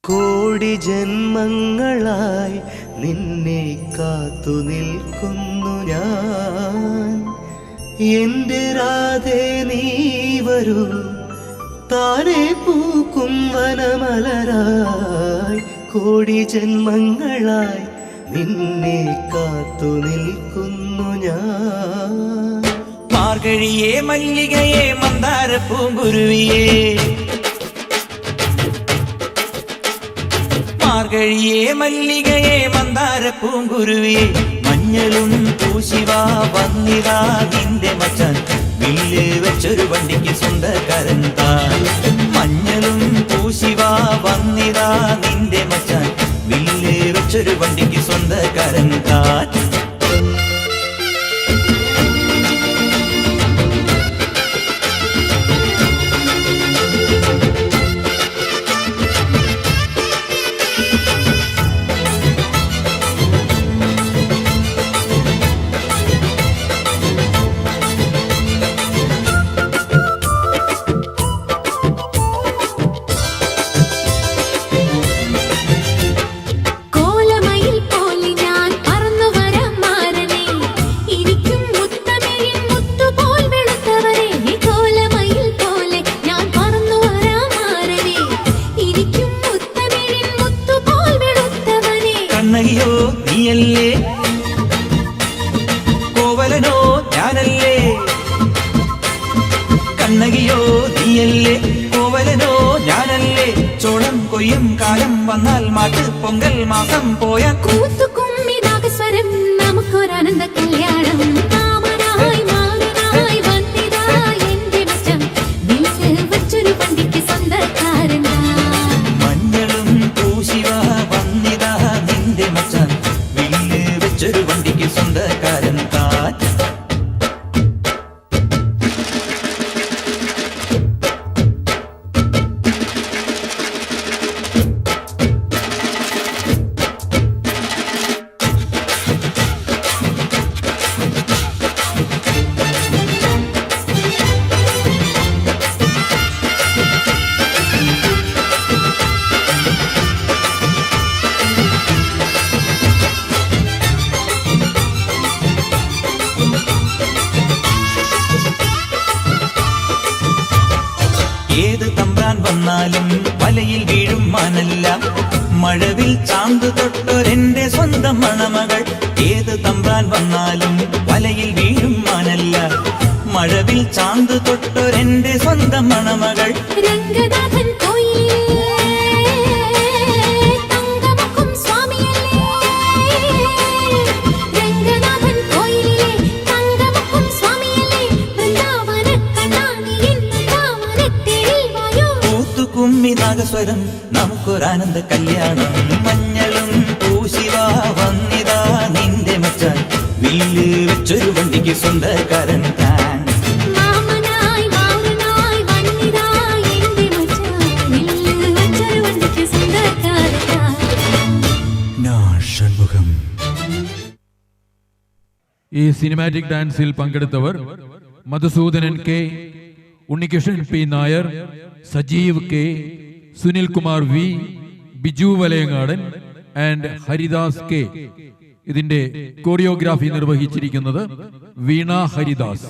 കോടി ജന്മങ്ങളായി നിന്നെ കാത്തു നിൽക്കുന്നു ഞാൻ. എന്റെ രാധേ നീ വരൂ, താനെ പൂക്കും വനമലരായി. കോടി ജന്മങ്ങളായി നിന്നെ കാത്തു നിൽക്കുന്നു ഞാൻ. മാർഗഴിയേ മല്ലികയെ മന്ദാര പൂങ്കുരുവിയേ, മാർഗഴിയേ മല്ലികയെ മന്ദാര പൂങ്കുരുവിയെ. മഞ്ഞളും പൂശിവാ വന്നിതാ നിന്റെ മച്ചാൻ, വില്ല് വെച്ചൊരു വണ്ടിക്ക് സ്വന്തക്കാരൻ താൻ. മഞ്ഞളും പൂശിവാ വന്നിതാ നിന്റെ മച്ചാൻ, വില്ല് വെച്ചൊരു വണ്ടിക്ക് സ്വന്തക്കാരൻ താൻ. കണ്ണകിയോ നീയല്ലേ, കോവലനോ ഞാനല്ലേ. കണ്ണകിയോ നീയല്ലേ, കോവലനോ ഞാനല്ലേ. ചോളം കൊയ്യും കാലം വന്നാൽ മാട്ട് പൊങ്കൽ മാസം പോയ കൂത്തുകുമ്മി നാഗസ്വരം നമുക്കൊരാനന്ദ കല്യാണം. മഞ്ഞളും പൂശിവാ വന്നിതാ നിന്റെ മച്ചാൻ, വില്ല് വെച്ചൊരു വണ്ടിക്ക് സ്വന്തക്കാരൻ താൻ. ഏത് തമ്പ്രാൻ വന്നാലും വലയിൽ വീഴും മാനല്ല, മഴവിൽ ചാന്ത് തൊട്ടൊരെന്റെ സ്വന്തം മണമകൾ. ഏത് തമ്പ്രാൻ വന്നാലും വലയിൽ വീഴും മാനല്ല, മഴവിൽ ചാന്ത് തൊട്ടൊരെന്റെ സ്വന്തം മണമകൾ. രംഗനാഥൻ കുമ്മി നാഗസ്വരം നമുക്കൊരാനന്ദ കല്യാണം. മഞ്ഞളും പൂശിവാ വന്നിതാ നിന്റെ മച്ചാൻ, വില്ല് വെച്ചൊരു വണ്ടിക്ക് സ്വന്തക്കാരൻ താൻ. ഈ സിനിമാറ്റിക് ഡാൻസിൽ പങ്കെടുത്തവർ Madhusoodanan K, Unnikrishnan P Nair, Sajeev K, Sunil Kumar V, Biju Valayangadan and Haridas K. ഇതിന്റെ കോറിയോഗ്രാഫി നിർവഹിച്ചിരിക്കുന്നത് വീണ ഹരിദാസ്.